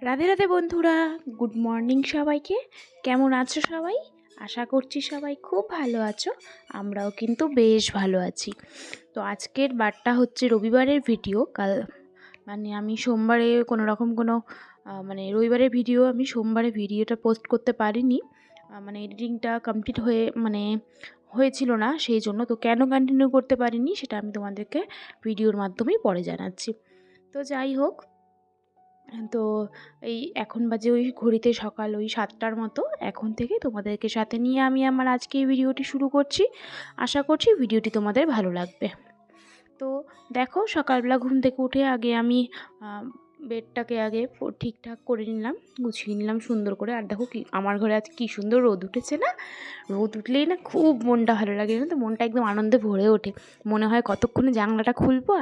রাধে রাধে বন্ধুরা, good morning সবাইকে। কেমন আছো সবাই? আশা করছি সবাই খুব ভালো আছো। আমরাও কিন্তু বেশ ভালো আছি। তো আজকের বারটা হচ্ছে রবিবারের ভিডিও। আমি সোমবারে কোনো রকম রবিবারের ভিডিও আমি সোমবারে ভিডিওটা পোস্ট করতে পারিনি। এডিটিংটা কমপ্লিট হয়েছিল না, সেই জন্য। তো কেন কন্টিনিউ করতে পারিনি সেটা আমি তোমাদেরকে ভিডিওর মাধ্যমেই পরে জানাচ্ছি। তো যাই হোক, তো এই এখন বাজে ওই ঘড়িতে সকাল 7টার মতো। এখন থেকে তোমাদেরকে সাথে নিয়ে আমি আমার আজকে এই ভিডিওটি শুরু করছি। আশা করছি ভিডিওটি তোমাদের ভালো লাগবে। তো দেখো, সকালবেলা ঘুম থেকে উঠে আগে আমি বেডটাকে আগে ঠিকঠাক করে নিলাম, গুছিয়ে নিলাম সুন্দর করে। আর দেখো কি আমার ঘরে আজ কী সুন্দর রোদ উঠেছে না। রোদ উঠলেই না খুব মনটা ভালো লাগে, না তো মনটা একদম আনন্দে ভরে ওঠে। মনে হয় কতক্ষণে জানলাটা খুলবো।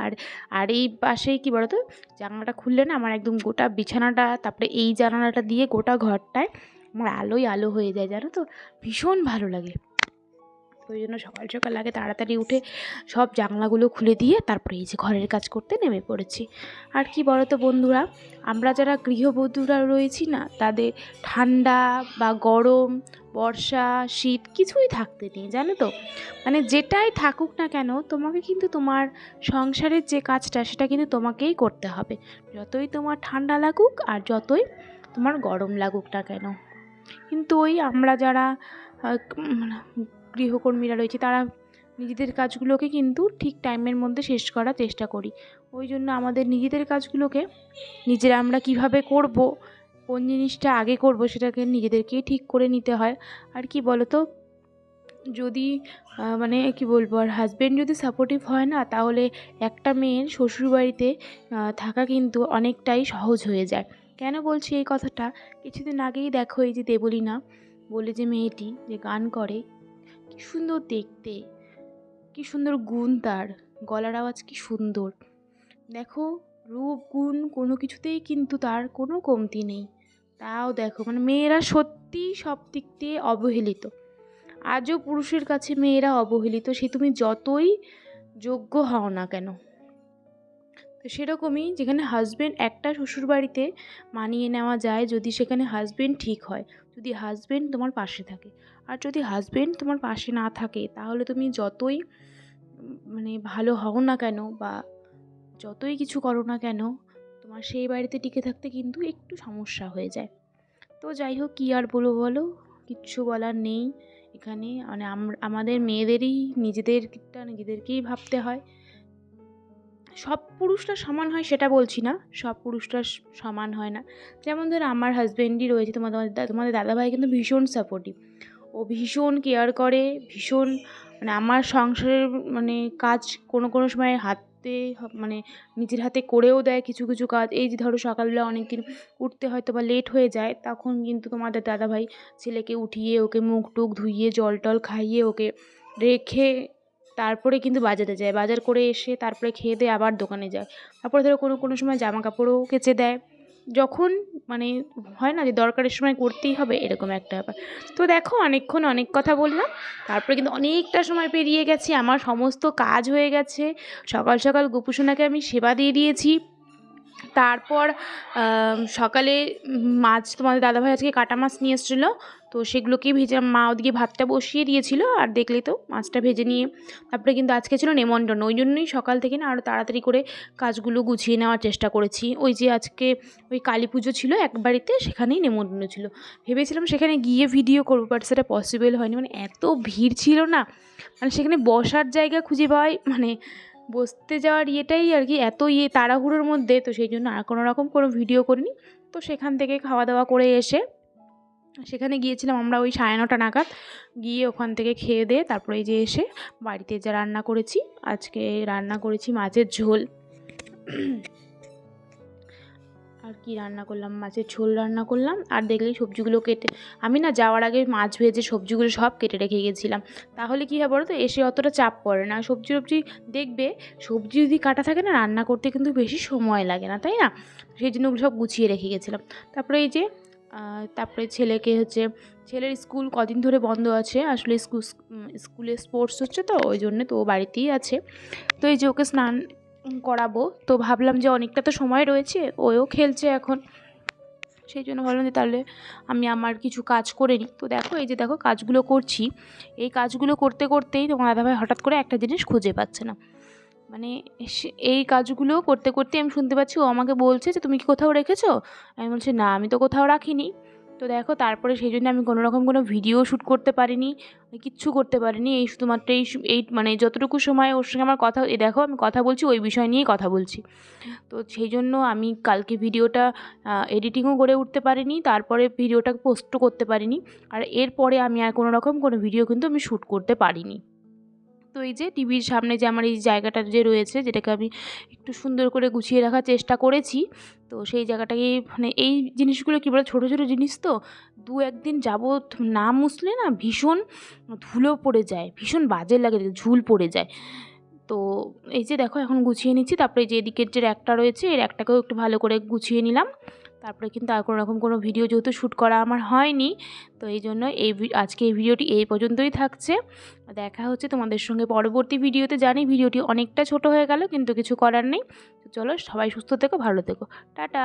আর এই পাশেই কী বলো তো, জানলাটা খুললে না আমার একদম গোটা বিছানাটা, তারপরে এই জানালাটা দিয়ে গোটা ঘরটায় আমার আলোই আলো হয়ে যায়, জানো তো। ভীষণ ভালো লাগে। ওই জন্য সকাল সকাল আগে তাড়াতাড়ি উঠে সব জানলাগুলো খুলে দিয়ে তারপরে এই যে ঘরের কাজ করতে নেমে পড়েছি। আর কি বলো তো বন্ধুরা, আমরা যারা গৃহবধূরা রয়েছি না, তাদের ঠান্ডা বা গরম, বর্ষা, শীত কিছুই থাকতে নেই, জানো তো। যেটাই থাকুক না কেন, তোমাকে কিন্তু তোমার সংসারের যে কাজটা সেটা কিন্তু তোমাকেই করতে হবে, যতই তোমার ঠান্ডা লাগুক আর যতই তোমার গরম লাগুক না কেন। কিন্তু ওই আমরা যারা গৃহকর্মীরা রয়েছে, তারা নিজেদের কাজগুলোকে কিন্তু ঠিক টাইমের মধ্যে শেষ করার চেষ্টা করি। ওই জন্য আমাদের নিজেদের কাজগুলোকে নিজেরা আমরা কিভাবে করব, কোন জিনিসটা আগে করব, সেটাকে নিজেদেরকেই ঠিক করে নিতে হয়। আর কি বলো তো, যদি কি বলবো, আর হাজব্যান্ড যদি সাপোর্টিভ হয় না, তাহলে একটা মেয়ের শ্বশুরবাড়িতে থাকা কিন্তু অনেকটাই সহজ হয়ে যায়। কেন বলছি এই কথাটা? কিছুদিন আগেই দেখো, এই যে দেবলীনা বলে যে মেয়েটি যে গান করে, কি সুন্দর দেখতে, কি সুন্দর গুণ, তার গলার আওয়াজ কি সুন্দর। দেখো, রূপ গুণ কোনো কিছুতেই কিন্তু তার কোনো কমতি নেই। তাও দেখো, মেয়েরা সত্যি সব দিক দিয়ে অবহেলিত। আজও পুরুষের কাছে মেয়েরা অবহেলিত, সে তুমি যতই যোগ্য হও না কেন। তো সেরকমই, যেখানে হাজব্যান্ড একটা শ্বশুরবাড়িতে মানিয়ে নেওয়া যায়, যদি সেখানে হাজব্যান্ড ঠিক হয়, যদি হাজব্যান্ড তোমার পাশে থাকে। আর যদি হাজব্যান্ড তোমার পাশে না থাকে, তাহলে তুমি যতই ভালো হও না কেন বা যতই কিছু করো না কেন, তোমার সেই বাড়িতে টিকে থাকতে কিন্তু একটু সমস্যা হয়ে যায়। তো যাই হোক, কী আর বলো, কিচ্ছু বলার নেই। এখানে আমাদের মেয়েদেরই নিজেদেরকেই ভাবতে হয়। সব পুরুষরা সমান হয় সেটা বলছি না, সব পুরুষরা সমান হয় না। যেমন ধরো আমার হাজব্যান্ডই রয়েছে, তোমাদের দাদাভাই কিন্তু ভীষণ সাপোর্টিভ। ও ভীষণ কেয়ার করে, ভীষণ আমার সংসারের কাজ কোনো সময় নিজের হাতে করেও দেয় কিছু কিছু কাজ। এই যে ধরো সকালবেলা অনেকদিন উঠতে হয়তো বা লেট হয়ে যায়, তখন কিন্তু তোমাদের দাদাভাই ছেলেকে উঠিয়ে ওকে মুখ টুক ধুইয়ে জল টল খাইয়ে ওকে রেখে তারপরে কিন্তু বাজারে যায়। বাজার করে এসে তারপরে খেয়ে দিয়ে আবার দোকানে যায়। তারপরে ধরো কোনো সময় জামা কাপড়ও কেচে দেয়, যখন হয় না যে দরকারের সময় করতেই হবে, এরকম একটা ব্যাপার। তো দেখো, অনেকক্ষণ অনেক কথা বললাম, তারপরে কিন্তু অনেকটা সময় পেরিয়ে গেছে, আমার সমস্ত কাজ হয়ে গেছে। সকাল সকাল গোপুসোনাকে আমি সেবা দিয়ে দিয়েছি। তারপর সকালে মাছ, তোমাদের দাদাভাই আজকে কাটা মাছ নিয়ে এসেছিলো, তো সেগুলোকে ভেজে মা ওদিকে ভাতটা বসিয়ে দিয়েছিল। আর দেখলেই তো মাছটা ভেজে নিয়ে তারপরে কিন্তু আজকে ছিল নেমন্তন্ন। ওই জন্যই সকাল থেকে না আরও তাড়াতাড়ি করে কাজগুলো গুছিয়ে নেওয়ার চেষ্টা করেছি। ওই যে আজকে ওই কালী পুজো ছিল এক বাড়িতে, সেখানেই নেমন্তন্ন ছিল। ভেবেছিলাম সেখানে গিয়ে ভিডিও করবো, বাট সেটা পসিবল হয়নি। এত ভিড় ছিল না, সেখানে বসার জায়গা খুঁজে পাওয়াই বসতে যাওয়ার ইয়েটাই আর কি এত তাড়াহুড়োর মধ্যে, তো সেই জন্য আর কোনো ভিডিও করিনি। তো সেখান থেকে খাওয়া দাওয়া করে এসে সেখানে গিয়েছিলাম আমরা ওই 9:30 নাগাদ। গিয়ে ওখান থেকে খেয়ে দিয়ে তারপরে এই যে এসে বাড়িতে যা রান্না করেছি, আজকে রান্না করেছি মাছের ঝোল। আর কি রান্না করলাম, মাছের ঝোল রান্না করলাম। আর দেখলেই সবজিগুলো কেটে, আমি না যাওয়ার আগে মাছ ভেজে সবজিগুলো সব কেটে রেখে গেছিলাম। তাহলে কী হয় বলো তো, এসে অতটা চাপ পড়ে না। সবজি দেখবে, সবজি যদি কাটা থাকে না, রান্না করতে কিন্তু বেশি সময় লাগে না, তাই না? সেই জন্য ওগুলো সব গুছিয়ে রেখে গেছিলাম। তারপরে এই যে তারপরে ছেলের স্কুল কদিন ধরে বন্ধ আছে, আসলে স্কুলে স্পোর্টস হচ্ছে, তো ওই জন্য তো ও বাড়িতেই আছে। তো এই যে ওকে স্নান করাবো, তো ভাবলাম যে অনেকটা তো সময় রয়েছে, ওও খেলছে এখন। সেই জন্য ভাবলাম যে তাহলে আমি আমার কিছু কাজ করে নিই। তো দেখো এই যে দেখো কাজগুলো করছি, এই কাজগুলো করতে করতেই তোমার দাদাভাই হঠাৎ করে একটা জিনিস খুঁজে পাচ্ছে না। মানে এই কাজগুলো করতে করতে আমি শুনতে পাচ্ছি ও আমাকে বলছে যে তুমি কি কোথাও রেখেছো? আমি বলছি না আমি তো কোথাও রাখিনি। তো দেখো তারপরে সেই জন্য আমি কোনো রকম কোনো ভিডিও শ্যুট করতে পারিনি, কিচ্ছু করতে পারিনি। এই শুধুমাত্র এই মানে যতটুকু সময় ওর সঙ্গে আমার কথা, এই দেখো আমি কথা বলছি ওই বিষয় নিয়েই কথা বলছি। তো সেই জন্য আমি কালকে ভিডিওটা এডিটিংও করে উঠতে পারিনি, তারপরে ভিডিওটা পোস্টও করতে পারিনি। আর এরপরে আমি আর কোনো রকম কোনো ভিডিও কিন্তু আমি শ্যুট করতে পারিনি। তো এই যে টিভির সামনে যে আমার এই জায়গাটা যে রয়েছে, যেটাকে আমি একটু সুন্দর করে গুছিয়ে রাখার চেষ্টা করেছি, তো সেই জায়গাটাকে মানে এই জিনিসগুলো কী বলে, ছোটো ছোটো জিনিস তো 2-1 দিন যাবৎ না মুছলে না ভীষণ ধুলো পড়ে যায়, ভীষণ বাজে লাগে, ঝুল পড়ে যায়। তো এই যে দেখো এখন গুছিয়ে নিচ্ছি, তারপরে যে এদিকের যে র্যাকটা রয়েছে এই র্যাকটাকেও একটু ভালো করে গুছিয়ে নিলাম। তারপরে কিন্তু আর কোনো রকম কোনো ভিডিও যেহেতু শ্যুট করা আমার হয়নি, তো এই জন্য আজকে এই ভিডিওটি এই পর্যন্তই থাকছে। দেখা হচ্ছে তোমাদের সঙ্গে পরবর্তী ভিডিওতে। জানি ভিডিওটি অনেকটা ছোট হয়ে গেল, কিন্তু কিছু করার নেই। তো চলো সবাই সুস্থ থেকো, ভালো থেকো, টাটা।